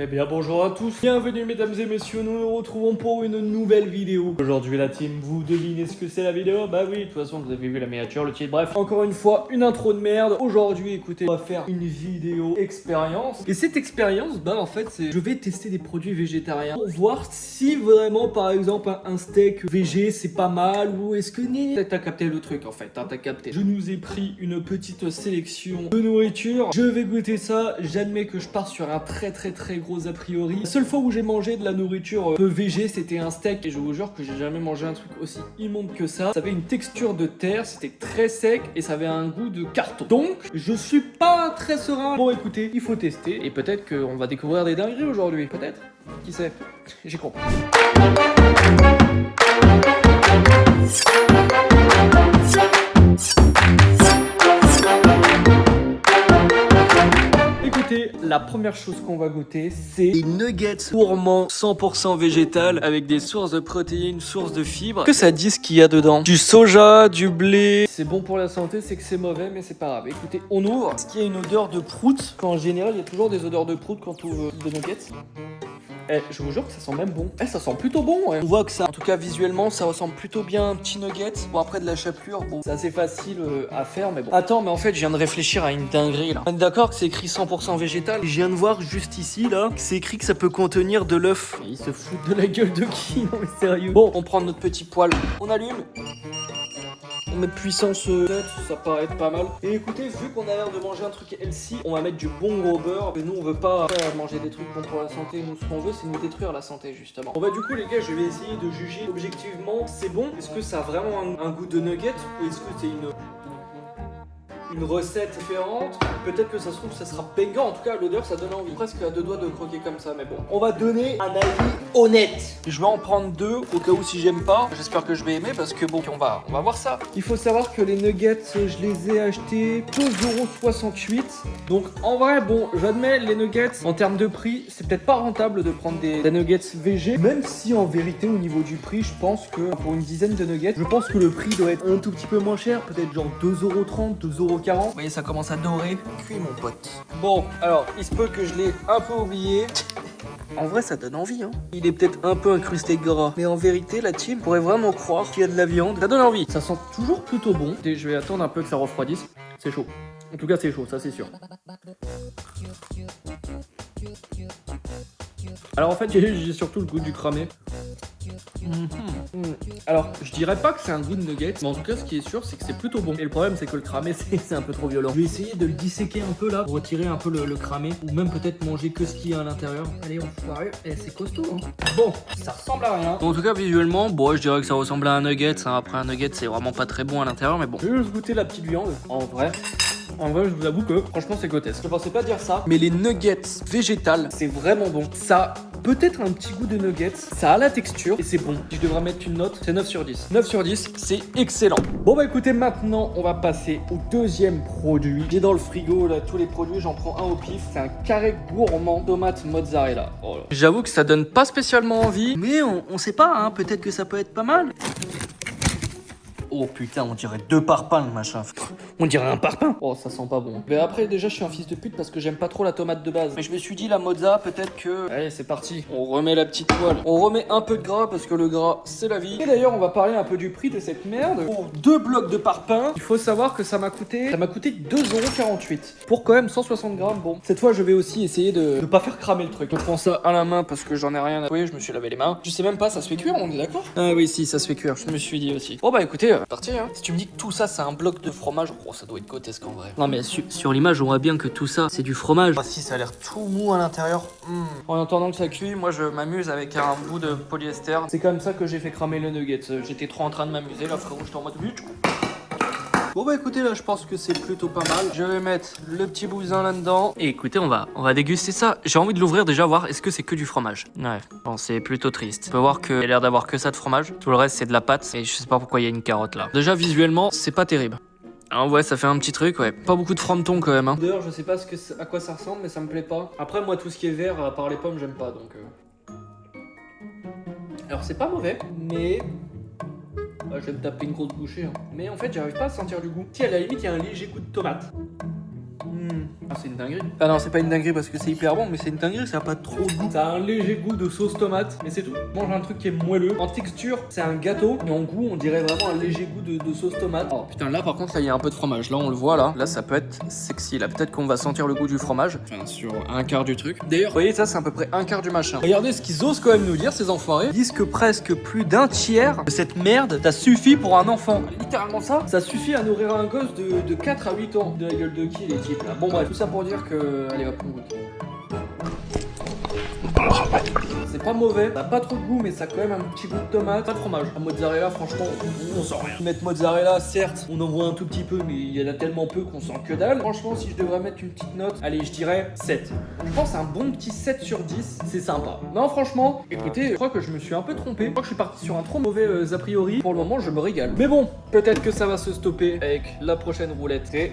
Eh bien bonjour à tous, bienvenue mesdames et messieurs, nous nous retrouvons pour une nouvelle vidéo. Aujourd'hui la team, vous devinez ce que c'est la vidéo? Bah oui, de toute façon vous avez vu la miniature, le titre, bref. Encore une fois, une intro de merde. Aujourd'hui écoutez, on va faire une vidéo expérience. Et cette expérience, bah en fait c'est, je vais tester des produits végétariens pour voir si vraiment par exemple un steak végé c'est pas mal ou est-ce que... T'as capté le truc en fait, hein, t'as capté. Je nous ai pris une petite sélection de nourriture, je vais goûter ça, j'admets que je pars sur un très gros a priori. La seule fois où j'ai mangé de la nourriture peu végé, c'était un steak et je vous jure que j'ai jamais mangé un truc aussi immonde que ça. Ça avait une texture de terre, c'était très sec et ça avait un goût de carton. Donc, je suis pas très serein. Bon écoutez, il faut tester et peut-être qu'on va découvrir des dingueries aujourd'hui. Peut-être. Qui sait? J'ai compris. La première chose qu'on va goûter, c'est des nuggets gourmands 100% végétal avec des sources de protéines, sources de fibres. Que ça dit ce qu'il y a dedans? Du soja, du blé. C'est bon pour la santé, c'est que c'est mauvais, mais c'est pas grave. Écoutez, on ouvre. Est-ce qu'il y a une odeur de prout? En général, il y a toujours des odeurs de prout quand on ouvre des nuggets. Eh, je vous jure que ça sent même bon. Eh, ça sent plutôt bon, ouais. On voit que ça, en tout cas visuellement, ça ressemble plutôt bien à un petit nugget. Bon, après de la chapelure, bon, c'est assez facile à faire, mais bon. Attends, mais en fait, je viens de réfléchir à une dinguerie, là. On est d'accord que c'est écrit 100% végétal. Je viens de voir juste ici, là, que c'est écrit que ça peut contenir de l'œuf. Ils se foutent de la gueule de qui? Non, mais sérieux. Bon, on prend notre petit poêle. On allume. On met puissance 7, ça paraît être pas mal. Et écoutez, vu qu'on a l'air de manger un truc healthy, on va mettre du bon gros beurre. Et nous, on veut pas manger des trucs bons pour la santé. Nous, ce qu'on veut, c'est nous détruire la santé, justement. Bon bah du coup, les gars, je vais essayer de juger objectivement. C'est bon? Est-ce que ça a vraiment un goût de nugget? Ou est-ce que c'est une recette différente? Peut-être que ça se trouve ça sera payant. En tout cas l'odeur ça donne envie, presque à deux doigts de croquer comme ça. Mais bon, on va donner un avis honnête. Je vais en prendre deux au cas où si j'aime pas. J'espère que je vais aimer parce que bon, on va voir ça. Il faut savoir que les nuggets je les ai achetés 2,68 €. Donc en vrai bon, j'admets les nuggets en termes de prix c'est peut-être pas rentable de prendre des nuggets végés. Même si en vérité au niveau du prix je pense que pour une dizaine de nuggets, je pense que le prix doit être un tout petit peu moins cher. Peut-être genre 2,30 €, 2,40 €. Vous voyez, ça commence à dorer. Cuit, mon pote. Bon, alors, il se peut que je l'ai un peu oublié. En vrai, ça donne envie, hein. Il est peut-être un peu incrusté de gras. Mais en vérité, la team pourrait vraiment croire qu'il y a de la viande. Ça donne envie. Ça sent toujours plutôt bon. Et je vais attendre un peu que ça refroidisse. C'est chaud. En tout cas, c'est chaud, ça c'est sûr. Alors en fait, j'ai surtout le goût du cramé. Alors, je dirais pas que c'est un goût de nugget, mais en tout cas, ce qui est sûr, c'est que c'est plutôt bon. Et le problème, c'est que le cramé, c'est un peu trop violent. Je vais essayer de le disséquer un peu là, pour retirer un peu le cramé, ou même peut-être manger que ce qu'il y a à l'intérieur. Allez, enfoiré. Eh, c'est costaud, hein. Bon, ça ressemble à rien. En tout cas, visuellement, bon, je dirais que ça ressemble à un nugget. Hein. Après, un nugget, c'est vraiment pas très bon à l'intérieur, mais bon. Je vais juste goûter la petite viande. En vrai, je vous avoue que franchement c'est grotesque. Je pensais pas dire ça, mais les nuggets végétales, c'est vraiment bon. Ça peut-être un petit goût de nuggets, ça a la texture et c'est bon. Si je devrais mettre une note, c'est 9 sur 10. 9 sur 10, c'est excellent. Bon bah écoutez, maintenant on va passer au deuxième produit. J'ai dans le frigo là tous les produits, j'en prends un au pif. C'est un carré gourmand tomate mozzarella. Oh là. J'avoue que ça donne pas spécialement envie, mais on sait pas, hein, peut-être que ça peut être pas mal. Oh putain, on dirait deux parpaings le machin. On dirait un parpaing. Oh, ça sent pas bon. Mais après, déjà, je suis un fils de pute parce que j'aime pas trop la tomate de base. Mais je me suis dit, la mozza, peut-être que... Allez, c'est parti. On remet la petite poêle. On remet un peu de gras parce que le gras, c'est la vie. Et d'ailleurs, on va parler un peu du prix de cette merde. Pour 2 blocs de parpaing, il faut savoir que ça m'a coûté 2,48 € pour quand même 160 grammes. Bon, cette fois, je vais aussi essayer de pas faire cramer le truc. Je prends ça à la main parce que j'en ai rien à... Oui, je me suis lavé les mains. Je sais même pas, ça se fait cuire, on est d'accord? Ah oui, si, ça se fait cuire. Je me suis dit aussi. Bon bah écoutez, parti, hein. Si tu me dis que tout ça, c'est un bloc de fromage, oh, ça doit être grotesque en vrai. Non mais sur l'image, on voit bien que tout ça, c'est du fromage. Ah si, ça a l'air tout mou à l'intérieur. En attendant que ça cuit, moi je m'amuse avec un bout de polyester. C'est comme ça que j'ai fait cramer le nugget. J'étais trop en train de m'amuser là, frérot, j'étais en mode but. Bon bah écoutez, là je pense que c'est plutôt pas mal. Je vais mettre le petit bousin là-dedans. Et écoutez, on va déguster ça. J'ai envie de l'ouvrir déjà, voir est-ce que c'est que du fromage. Ouais, bon c'est plutôt triste. On peut voir qu'il a l'air d'avoir que ça de fromage. Tout le reste c'est de la pâte. Et je sais pas pourquoi il y a une carotte là. Déjà visuellement, c'est pas terrible. Ah ouais, ça fait un petit truc, ouais. Pas beaucoup de fronton quand même, hein. D'ailleurs, je sais pas à quoi ça ressemble, mais ça me plaît pas. Après, moi, tout ce qui est vert, à part les pommes, j'aime pas, donc... Alors, c'est pas mauvais, mais... je vais me taper une grosse bouchée, hein. Mais en fait, j'arrive pas à sentir du goût. Si, à la limite, il y a un léger goût de tomate. Ah, c'est une dinguerie. Ah non, c'est pas une dinguerie parce que c'est hyper bon, mais c'est une dinguerie, ça a pas trop de goût. Ça a un léger goût de sauce tomate, mais c'est tout. Je mange un truc qui est moelleux. En texture, c'est un gâteau, mais en goût, on dirait vraiment un léger goût de sauce tomate. Oh putain, là par contre, là il y a un peu de fromage. Là, on le voit là. Là, ça peut être sexy. Là, peut-être qu'on va sentir le goût du fromage. Enfin, sur un quart du truc. D'ailleurs, vous voyez, ça, c'est à peu près un quart du machin. Regardez ce qu'ils osent quand même nous dire, ces enfoirés. Ils disent que presque plus d'un tiers de cette merde, ça suffit pour un enfant. Littéralement ça suffit à nourrir un gosse de 4 à 8 ans. De la gueule de qui les types là. Bon bref, tout ça pour dire que... Allez hop, on goûte. C'est pas mauvais, ça a pas trop de goût, mais ça a quand même un petit goût de tomate. Pas de fromage. La mozzarella, franchement, on sent rien. Mettre mozzarella, certes, on en voit un tout petit peu, mais il y en a tellement peu qu'on sent que dalle. Franchement, si je devrais mettre une petite note, allez, je dirais 7. Je pense un bon petit 7 sur 10, c'est sympa. Non, franchement, écoutez, je crois que je me suis un peu trompé. Je crois que je suis parti sur un trop mauvais a priori. Pour le moment, je me régale. Mais bon, peut-être que ça va se stopper avec la prochaine roulette. Et...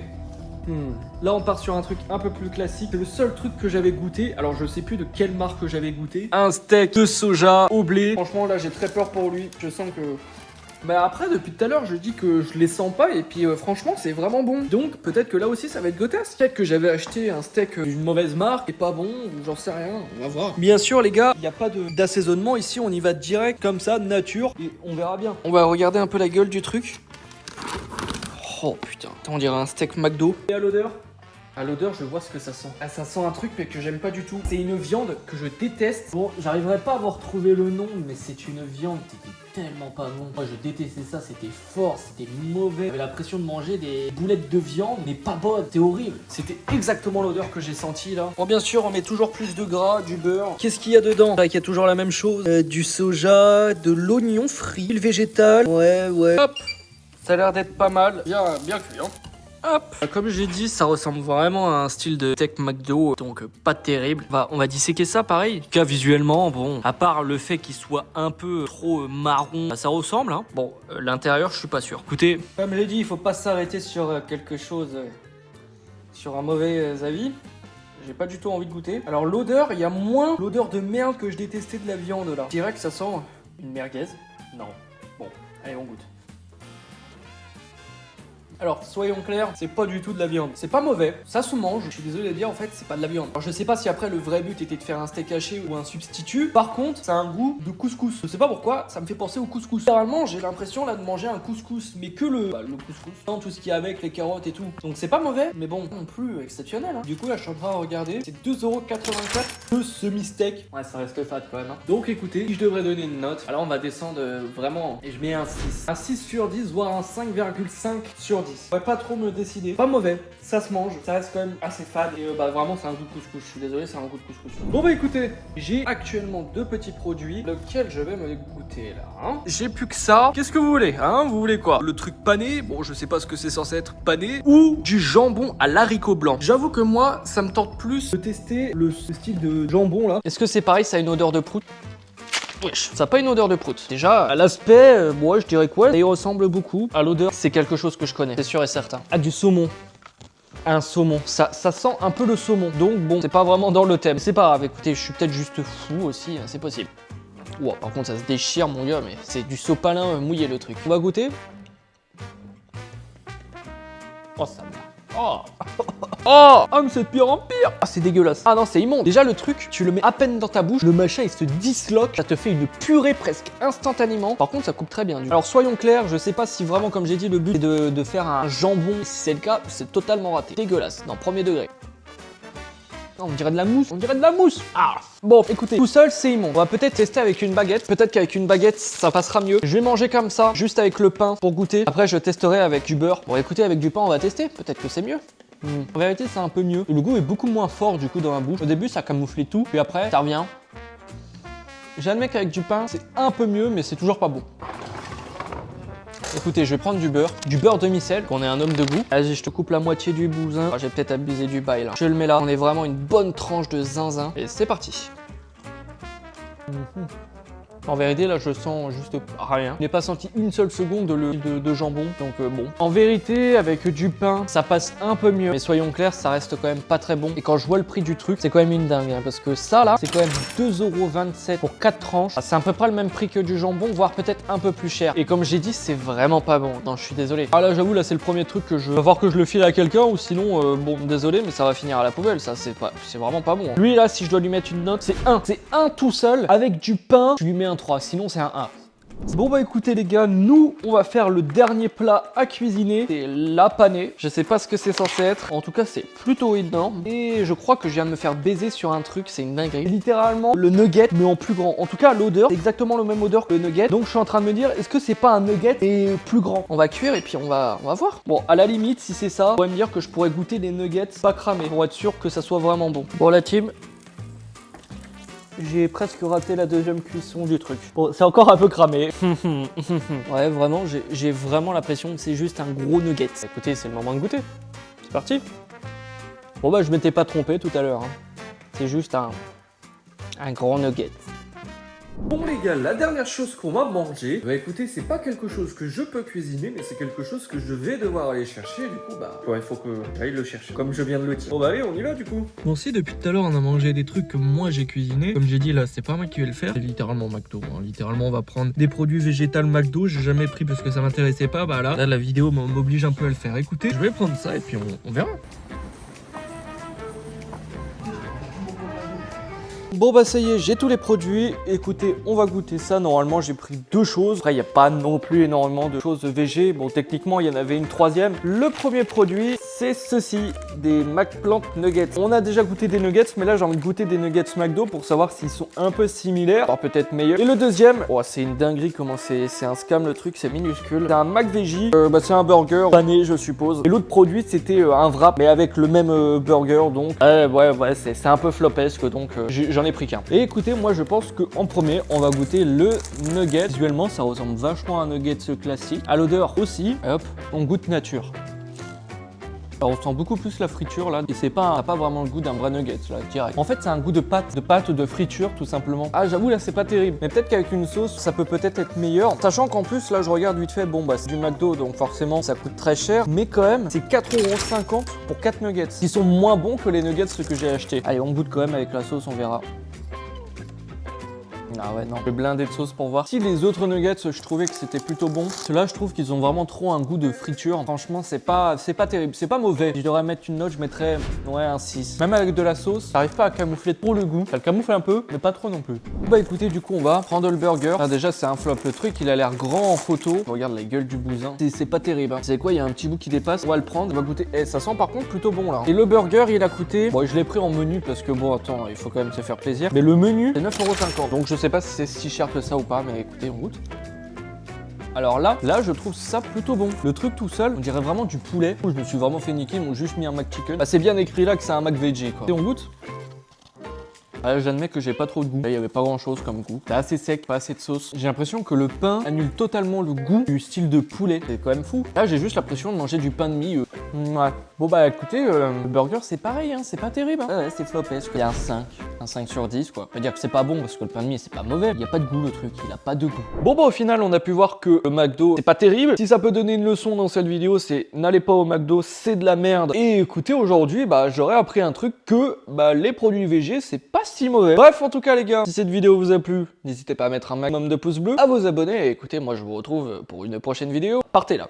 Là on part sur un truc un peu plus classique. C'est le seul truc que j'avais goûté. Alors je sais plus de quelle marque que j'avais goûté. Un steak de soja au blé. Franchement là j'ai très peur pour lui. Je sens que... Bah après depuis tout à l'heure je dis que je les sens pas. Et puis franchement c'est vraiment bon. Donc peut-être que là aussi ça va être gotasse. Peut-être que j'avais acheté un steak d'une mauvaise marque et pas bon. Ou j'en sais rien. On va voir. Bien sûr les gars, il n'y a pas d'assaisonnement ici. On y va direct comme ça, nature. Et on verra bien. On va regarder un peu la gueule du truc. Oh putain, on dirait un steak McDo. Et à l'odeur? À l'odeur, je vois ce que ça sent. Ah, ça sent un truc mais que j'aime pas du tout. C'est une viande que je déteste. Bon, j'arriverai pas à avoir retrouvé le nom, mais c'est une viande qui était tellement pas bon. Moi, je détestais ça, c'était fort, c'était mauvais. J'avais l'impression de manger des boulettes de viande, mais pas bonnes. C'était horrible. C'était exactement l'odeur que j'ai sentie là. Bon, bien sûr, on met toujours plus de gras, du beurre. Qu'est-ce qu'il y a dedans? Il y a toujours la même chose. Du soja, de l'oignon frit, le végétal. Ouais. Hop! Ça a l'air d'être pas mal, bien cuit hein. Hop. Comme j'ai dit, ça ressemble vraiment à un style de steak McDo, donc pas terrible. On va disséquer ça pareil. En tout cas, visuellement, bon, à part le fait qu'il soit un peu trop marron, ça ressemble hein. Bon, l'intérieur, je suis pas sûr. Écoutez, comme j'ai dit, il faut pas s'arrêter sur quelque chose, sur un mauvais avis. J'ai pas du tout envie de goûter. Alors l'odeur, il y a moins l'odeur de merde que je détestais de la viande là. Je dirais que ça sent une merguez. Non. Bon, allez, on goûte. Alors, soyons clairs, c'est pas du tout de la viande. C'est pas mauvais, ça se mange. Je suis désolé de dire, en fait, c'est pas de la viande. Alors, je sais pas si après le vrai but était de faire un steak haché ou un substitut. Par contre, ça a un goût de couscous. Je sais pas pourquoi, ça me fait penser au couscous. Littéralement, j'ai l'impression là de manger un couscous, mais que le couscous. Dans tout ce qui est avec les carottes et tout. Donc, c'est pas mauvais, mais bon, non plus exceptionnel. Hein. Du coup, là, je suis en train de regarder. C'est 2,84 € le semi-steak. Ouais, ça reste fat quand même. Hein. Donc, écoutez, si je devrais donner une note, alors on va descendre vraiment. Et je mets un 6. Un 6 sur 10, voire un 5,5 sur 10. Je pourrais pas trop me décider. Pas mauvais, ça se mange, ça reste quand même assez fade. Et vraiment, c'est un goût de couscous. Je suis désolé, c'est un goût de couscous. Bon, bah écoutez, j'ai actuellement 2 petits produits, lequel je vais me goûter là. Hein. J'ai plus que ça. Qu'est-ce que vous voulez? Hein, vous voulez quoi? Le truc pané? Bon, je sais pas ce que c'est censé être pané. Ou du jambon à l'haricot blanc. J'avoue que moi, ça me tente plus de tester ce style de jambon là. Est-ce que c'est pareil, ça a une odeur de prout? Wesh, ça n'a pas une odeur de prout. Déjà, à l'aspect, moi je dirais quoi? Ça y ressemble beaucoup. À l'odeur, c'est quelque chose que je connais, c'est sûr et certain. Ah, du saumon. Un saumon, ça sent un peu le saumon. Donc bon, c'est pas vraiment dans le thème. C'est pas grave, écoutez, je suis peut-être juste fou aussi, c'est possible. Wow, par contre, ça se déchire, mon gars, mais c'est du sopalin mouillé le truc. On va goûter. Oh, ça merde. Oh mais c'est de pire en pire. Ah, c'est dégueulasse. Ah non, c'est immonde. Déjà, le truc, tu le mets à peine dans ta bouche, le machin, il se disloque. Ça te fait une purée presque instantanément. Par contre, ça coupe très bien. Alors, soyons clairs, je sais pas si vraiment, comme j'ai dit, le but est de faire un jambon. Si c'est le cas, c'est totalement raté. Dégueulasse. Non, premier degré. Non, on dirait de la mousse. On dirait de la mousse. Ah. Bon, écoutez, tout seul, c'est immonde. On va peut-être tester avec une baguette. Peut-être qu'avec une baguette, ça passera mieux. Je vais manger comme ça, juste avec le pain pour goûter. Après, je testerai avec du beurre. Bon, écoutez, avec du pain, on va tester. Peut-être que c'est mieux. En vérité, c'est un peu mieux. Le goût est beaucoup moins fort du coup dans la bouche. Au début, ça camouflait tout. Puis après, ça revient. J'admets qu'avec du pain, c'est un peu mieux, mais c'est toujours pas bon. Écoutez, je vais prendre du beurre demi-sel, qu'on est un homme de goût. Vas-y, je te coupe la moitié du bousin. Ah, j'ai peut-être abusé du bail là. Je le mets là, on est vraiment une bonne tranche de zinzin. Et c'est parti. En vérité, là, je sens juste rien. Je n'ai pas senti une seule seconde de jambon, donc bon. En vérité, avec du pain, ça passe un peu mieux. Mais soyons clairs, ça reste quand même pas très bon. Et quand je vois le prix du truc, c'est quand même une dingue. Hein, parce que ça, là, c'est quand même 2,27 € pour 4 tranches. Ah, c'est à peu près le même prix que du jambon, voire peut-être un peu plus cher. Et comme j'ai dit, c'est vraiment pas bon. Non, je suis désolé. Ah là, j'avoue, là, c'est le premier truc que je vais voir que je le file à quelqu'un ou sinon, bon, désolé, mais ça va finir à la poubelle. Ça, c'est vraiment pas bon. Hein. Lui, là, si je dois lui mettre une note, c'est 1. C'est 1 tout seul. Avec du pain, je lui mets un 3. Sinon, c'est un 1. Bon bah écoutez les gars, nous on va faire le dernier plat à cuisiner, c'est la panée. Je sais pas ce que c'est censé être, en tout cas c'est plutôt énorme. Et je crois que je viens de me faire baiser sur un truc, c'est une dinguerie. Littéralement le nugget mais en plus grand. En tout cas l'odeur, c'est exactement le même odeur que le nugget. Donc je suis en train de me dire, est-ce que c'est pas un nugget et plus grand? On va cuire et puis on va voir. Bon à la limite si c'est ça, on pourrait me dire que je pourrais goûter des nuggets pas cramés pour être sûr que ça soit vraiment bon. Bon la team, j'ai presque raté la deuxième cuisson du truc. Bon, c'est encore un peu cramé. Ouais, vraiment, j'ai vraiment l'impression que c'est juste un gros nugget. Écoutez, c'est le moment de goûter. C'est parti. Bon bah, je m'étais pas trompé tout à l'heure. Hein. C'est juste un gros nugget. Bon les gars, la dernière chose qu'on va manger, bah écoutez, c'est pas quelque chose que je peux cuisiner, mais c'est quelque chose que je vais devoir aller chercher, du coup bah, ouais, il faut que j'aille le chercher, comme je viens de le dire. Bon bah allez, on y va du coup. Bon si, depuis tout à l'heure, on a mangé des trucs que moi j'ai cuisiné, comme j'ai dit là, c'est pas moi qui vais le faire, c'est littéralement McDo, hein. Littéralement on va prendre des produits végétales McDo, j'ai jamais pris parce que ça m'intéressait pas, bah là la vidéo m'oblige un peu à le faire. Écoutez, je vais prendre ça et puis on verra. Bon bah ça y est, j'ai tous les produits. Écoutez, on va goûter ça. Normalement, j'ai pris 2 choses. Après, il n'y a pas non plus énormément de choses végé. Bon, techniquement, il y en avait une troisième. Le premier produit, c'est ceci, des McPlant Nuggets. On a déjà goûté des nuggets, mais là, j'ai envie de goûter des nuggets McDo pour savoir s'ils sont un peu similaires, alors peut-être meilleurs. Et le deuxième, oh, c'est une dinguerie comment c'est un scam le truc, c'est minuscule. C'est un McVeggie, bah, c'est un burger pané, je suppose. Et l'autre produit, c'était un wrap, mais avec le même burger, donc ouais, c'est un peu flopesque, donc j'en ai pris qu'un. Et écoutez, moi je pense qu'en premier, on va goûter le nugget. Visuellement, ça ressemble vachement à un nugget classique. À l'odeur aussi. Et hop, on goûte nature. Alors on sent beaucoup plus la friture là, et c'est pas vraiment le goût d'un vrai nugget là, direct. En fait c'est un goût de pâte de friture tout simplement. Ah j'avoue là c'est pas terrible, mais peut-être qu'avec une sauce ça peut peut-être être meilleur. Sachant qu'en plus là je regarde vite fait, bon bah c'est du McDo donc forcément ça coûte très cher, mais quand même c'est 4,50 € pour 4 nuggets, qui sont moins bons que les nuggets que j'ai achetés. Allez on goûte quand même avec la sauce, on verra. Ah ouais non, je vais blinder de sauce pour voir. Si les autres nuggets je trouvais que c'était plutôt bon, ceux-là je trouve qu'ils ont vraiment trop un goût de friture. Franchement c'est pas terrible, c'est pas mauvais. Si je devrais mettre une note, je mettrais ouais un 6. Même avec de la sauce, ça arrive pas à camoufler trop le goût. Ça le camoufle un peu, mais pas trop non plus. Bah écoutez, du coup on va prendre le burger. Ah, déjà c'est un flop, le truc il a l'air grand en photo. Regarde la gueule du bousin, c'est pas terrible. Hein. C'est quoi, il y a un petit bout qui dépasse. On va le prendre, on va goûter. Eh, ça sent par contre plutôt bon là. Et le burger il a coûté, bon je l'ai pris en menu parce que bon attends, il faut quand même se faire plaisir. Mais le menu c'est 9,50 €. Donc je sais pas si c'est si cher que ça ou pas, mais écoutez, on goûte. Alors là je trouve ça plutôt bon. Le truc tout seul, on dirait vraiment du poulet. Je me suis vraiment fait niquer, ils m'ont juste mis un McChicken. Bah, c'est bien écrit là que c'est un McVeggie quoi. Et on goûte. Ah, j'admets que j'ai pas trop de goût. Là, il y avait pas grand chose comme goût. C'est assez sec, pas assez de sauce. J'ai l'impression que le pain annule totalement le goût du style de poulet. C'est quand même fou. Là, j'ai juste l'impression de manger du pain de mie. Ouais. Bon bah écoutez, le burger c'est pareil, hein, c'est pas terrible. Hein. Ouais, c'est flopesque. Il y a un 5 sur 10 quoi. On va dire que c'est pas bon parce que le pain de mie c'est pas mauvais. Il y a pas de goût le truc, il a pas de goût. Bon bah au final on a pu voir que le McDo c'est pas terrible. Si ça peut donner une leçon dans cette vidéo, c'est n'allez pas au McDo, c'est de la merde. Et écoutez, aujourd'hui bah j'aurais appris un truc que bah les produits végés c'est pas si mauvais. Bref en tout cas les gars, si cette vidéo vous a plu, n'hésitez pas à mettre un maximum de pouces bleus, à vous abonner et écoutez moi je vous retrouve pour une prochaine vidéo. Partez là.